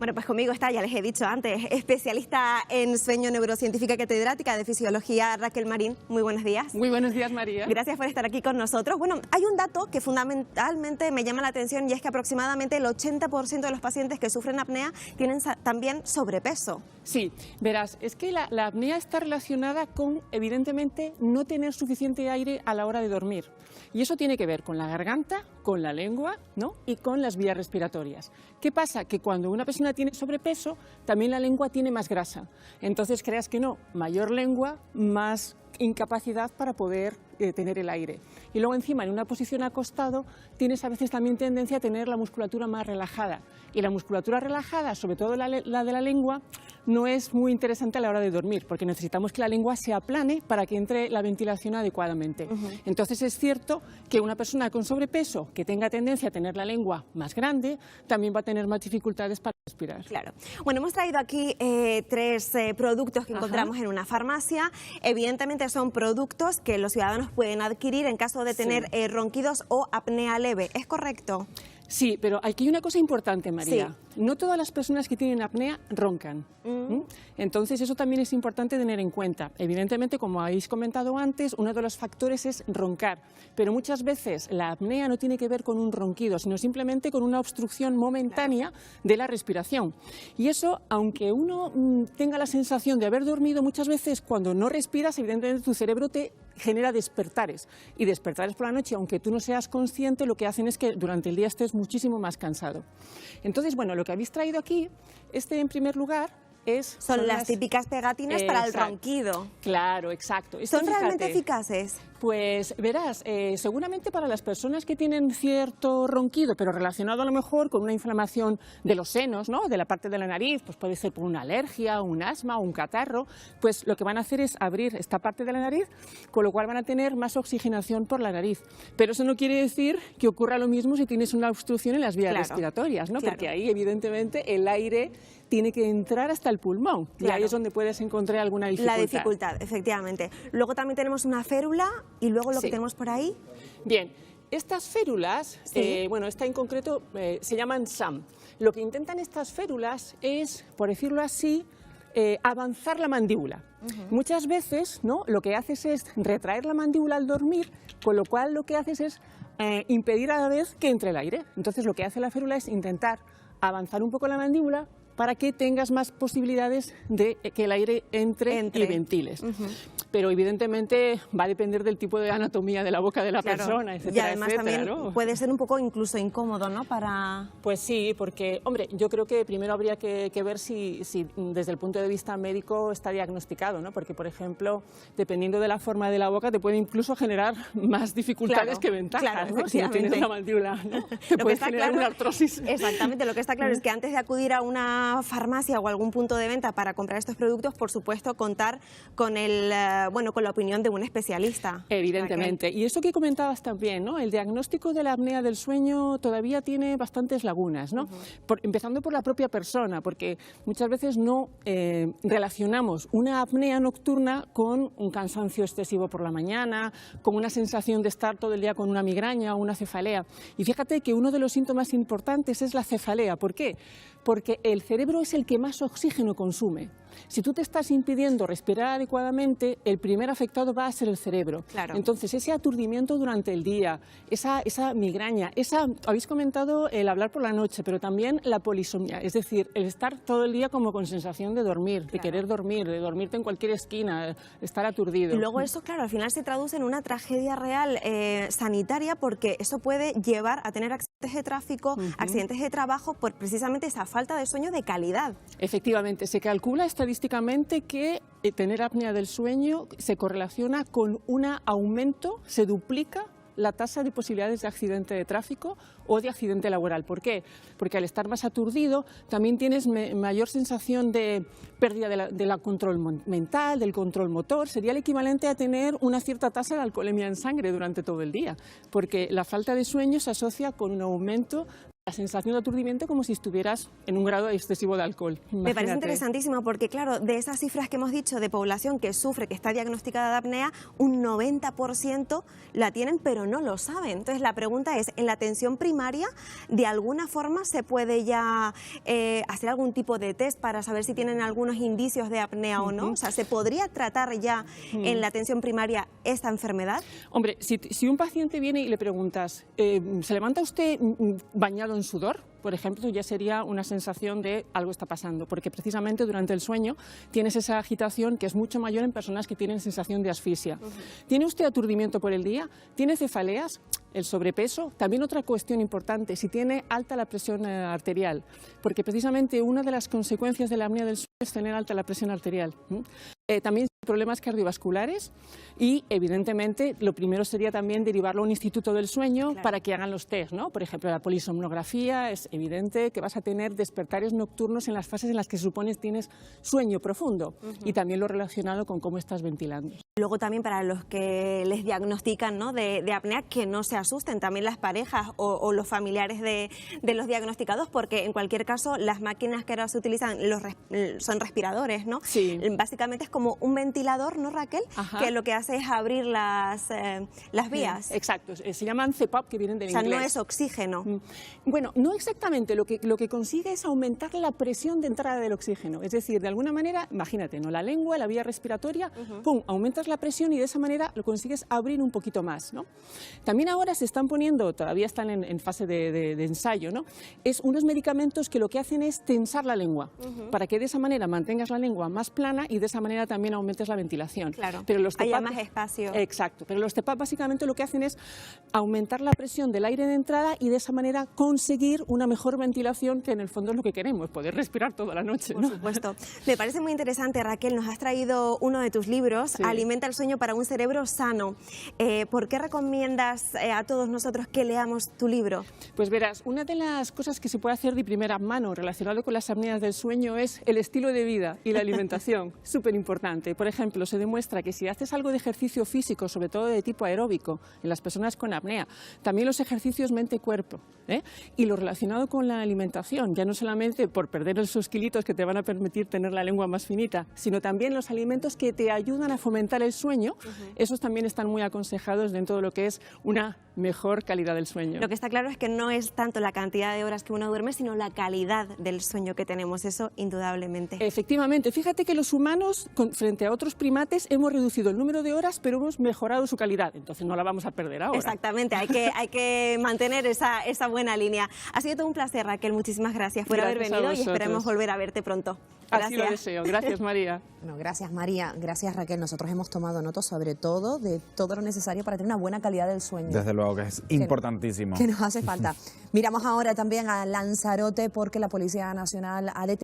Bueno, pues conmigo está, ya les he dicho antes, especialista en sueño, neurocientífica catedrática de fisiología, Raquel Marín. Muy buenos días. Muy buenos días, María. Gracias por estar aquí con nosotros. Bueno, hay un dato que fundamentalmente me llama la atención y es que aproximadamente el 80% de los pacientes que sufren apnea tienen también sobrepeso. Sí, verás, es que la apnea está relacionada con, evidentemente, no tener suficiente aire a la hora de dormir. Y eso tiene que ver con la garganta, con la lengua, ¿no? Y con las vías respiratorias. ¿Qué pasa? Que cuando una persona tiene sobrepeso, también la lengua tiene más grasa. Entonces, creas que no, mayor lengua, más incapacidad para poder tener el aire. Y luego encima, en una posición acostado, tienes a veces también tendencia a tener la musculatura más relajada. Y la musculatura relajada, sobre todo la de la lengua, no es muy interesante a la hora de dormir, porque necesitamos que la lengua se aplane para que entre la ventilación adecuadamente. Entonces es cierto que una persona con sobrepeso que tenga tendencia a tener la lengua más grande, también va a tener más dificultades para respirar. Claro. Bueno, hemos traído aquí tres productos que encontramos en una farmacia. Evidentemente son productos que los ciudadanos pueden adquirir en caso de tener ronquidos o apnea leve. ¿Es correcto? Sí, pero aquí hay una cosa importante, María. Sí. No todas las personas que tienen apnea roncan. Entonces, eso también es importante tener en cuenta. Evidentemente, como habéis comentado antes, uno de los factores es roncar. Pero muchas veces la apnea no tiene que ver con un ronquido, sino simplemente con una obstrucción momentánea de la respiración. Y eso, aunque uno tenga la sensación de haber dormido, muchas veces cuando no respiras, evidentemente tu cerebro te genera despertares. Y despertares por la noche, aunque tú no seas consciente, lo que hacen es que durante el día estés muchísimo más cansado. Entonces, bueno, lo que habéis traído aquí, en primer lugar, son las típicas pegatinas para el ronquido. Claro, exacto. ¿Son realmente eficaces? Pues verás, seguramente para las personas que tienen cierto ronquido, pero relacionado a lo mejor con una inflamación de los senos, ¿no? De la parte de la nariz, pues puede ser por una alergia, un asma o un catarro, pues lo que van a hacer es abrir esta parte de la nariz, con lo cual van a tener más oxigenación por la nariz. Pero eso no quiere decir que ocurra lo mismo si tienes una obstrucción en las vías respiratorias, ¿no? Porque ahí evidentemente el aire tiene que entrar hasta el pulmón y ahí es donde puedes encontrar alguna dificultad. La dificultad, efectivamente. Luego también tenemos una férula y luego lo que tenemos por ahí. Bien, estas férulas, bueno, esta en concreto se llaman SAM. Lo que intentan estas férulas es, por decirlo así, avanzar la mandíbula. Muchas veces, ¿no? Lo que haces es retraer la mandíbula al dormir, con lo cual lo que haces es impedir a la vez que entre el aire. Entonces lo que hace la férula es intentar avanzar un poco la mandíbula para que tengas más posibilidades de que el aire entre. Y ventiles. Pero evidentemente va a depender del tipo de anatomía de la boca de la persona, etcétera, y además etcétera, también ¿no? puede ser un poco incluso incómodo, ¿no? Pues sí, porque, hombre, yo creo que primero habría que ver si desde el punto de vista médico está diagnosticado, ¿no? Porque, por ejemplo, dependiendo de la forma de la boca, te puede incluso generar más dificultades que ventajas, ¿no? Si no tienes la mandíbula, ¿no? Te puede generar una artrosis. Exactamente, lo que está claro es que antes de acudir a una farmacia o algún punto de venta para comprar estos productos, por supuesto, contar con con la opinión de un especialista. Evidentemente. Y eso que comentabas también, ¿no? El diagnóstico de la apnea del sueño todavía tiene bastantes lagunas, ¿no? Empezando por la propia persona, porque muchas veces no relacionamos una apnea nocturna con un cansancio excesivo por la mañana, con una sensación de estar todo el día con una migraña o una cefalea. Y fíjate que uno de los síntomas importantes es la cefalea. ¿Por qué? Porque el cerebro es el que más oxígeno consume. Si tú te estás impidiendo respirar adecuadamente, el primer afectado va a ser el cerebro. Entonces, ese aturdimiento durante el día, esa migraña, habéis comentado el hablar por la noche, pero también la polisomnia, es decir, el estar todo el día como con sensación de dormir, de querer dormir, de dormirte en cualquier esquina, estar aturdido. Y luego eso, claro, al final se traduce en una tragedia real sanitaria, porque eso puede llevar a tener accidentes de tráfico, accidentes de trabajo, por precisamente esa falta de sueño de calidad. Efectivamente, se calcula estadísticamente que tener apnea del sueño se correlaciona con un aumento, se duplica la tasa de posibilidades de accidente de tráfico o de accidente laboral. ¿Por qué? Porque al estar más aturdido también tienes mayor sensación de pérdida del control mental, del control motor. Sería el equivalente a tener una cierta tasa de alcoholemia en sangre durante todo el día, porque la falta de sueño se asocia con un aumento la sensación de aturdimiento como si estuvieras en un grado excesivo de alcohol. Me parece Imagínate. interesantísimo porque, claro, de esas cifras que hemos dicho de población que sufre, que está diagnosticada de apnea, un 90% la tienen pero no lo saben. Entonces la pregunta es, ¿en la atención primaria de alguna forma se puede ya hacer algún tipo de test para saber si tienen algunos indicios de apnea o no? O sea, ¿se podría tratar ya en la atención primaria esta enfermedad? Hombre, si un paciente viene y le preguntas, ¿se levanta usted bañado en sudor? Por ejemplo, ya sería una sensación de algo está pasando, porque precisamente durante el sueño tienes esa agitación que es mucho mayor en personas que tienen sensación de asfixia. ¿Tiene usted aturdimiento por el día? ¿Tiene cefaleas? El sobrepeso, también otra cuestión importante, si tiene alta la presión arterial, porque precisamente una de las consecuencias de la apnea del sueño es tener alta la presión arterial. También problemas cardiovasculares y, evidentemente, lo primero sería también derivarlo a un instituto del sueño para que hagan los test, ¿no? Por ejemplo, la polisomnografía, es evidente que vas a tener despertares nocturnos en las fases en las que supones tienes sueño profundo y también lo relacionado con cómo estás ventilando. Luego también para los que les diagnostican, ¿no?, de apnea, que no se asusten también las parejas o los familiares de los diagnosticados, porque en cualquier caso las máquinas que ahora se utilizan son respiradores, ¿no? Sí. Básicamente es como un ventilador, ¿no, Raquel? Ajá. Que lo que hace es abrir las vías. Exacto, se llaman CPAP, que vienen del O sea, inglés. no es oxígeno. Bueno, no exactamente, lo que consigue es aumentar la presión de entrada del oxígeno, es decir, de alguna manera, imagínate, ¿no?, la lengua, la vía respiratoria, pum, aumentas la presión y de esa manera lo consigues abrir un poquito más, ¿no? También ahora se están poniendo, todavía están en fase de ensayo, ¿no?, es unos medicamentos que lo que hacen es tensar la lengua, para que de esa manera mantengas la lengua más plana y de esa manera también aumentes la ventilación. Claro, pero los haya CPAP, más espacio. Exacto, pero los CPAP básicamente lo que hacen es aumentar la presión del aire de entrada y de esa manera conseguir una mejor ventilación, que en el fondo es lo que queremos, poder respirar toda la noche, ¿no? Por supuesto. Me parece muy interesante, Raquel, nos has traído uno de tus libros, Sí. Alimenta el sueño para un cerebro sano. ¿Por qué recomiendas a todos nosotros que leamos tu libro? Pues verás, una de las cosas que se puede hacer de primera mano relacionado con las apneas del sueño es el estilo de vida y la alimentación, súper importante. Por ejemplo, se demuestra que si haces algo de ejercicio físico, sobre todo de tipo aeróbico, en las personas con apnea, también los ejercicios mente-cuerpo, y lo relacionado con la alimentación, ya no solamente por perder esos kilitos que te van a permitir tener la lengua más finita, sino también los alimentos que te ayudan a fomentar el sueño, esos también están muy aconsejados dentro de lo que es una mejor calidad del sueño. Lo que está claro es que no es tanto la cantidad de horas que uno duerme, sino la calidad del sueño que tenemos, eso indudablemente. Efectivamente, fíjate que los humanos, frente a otros primates, hemos reducido el número de horas, pero hemos mejorado su calidad, entonces no la vamos a perder ahora. Exactamente, hay que mantener esa buena línea. Ha sido todo un placer, Raquel, muchísimas gracias por haber Gracias a venido y vosotros. esperemos volver a verte pronto. Así lo Gracias. deseo. Gracias, María. Bueno, gracias María, gracias Raquel. Nosotros hemos tomado nota sobre todo de todo lo necesario para tener una buena calidad del sueño. Desde luego que es importantísimo. Que nos hace falta. Miramos ahora también a Lanzarote porque la Policía Nacional ha detenido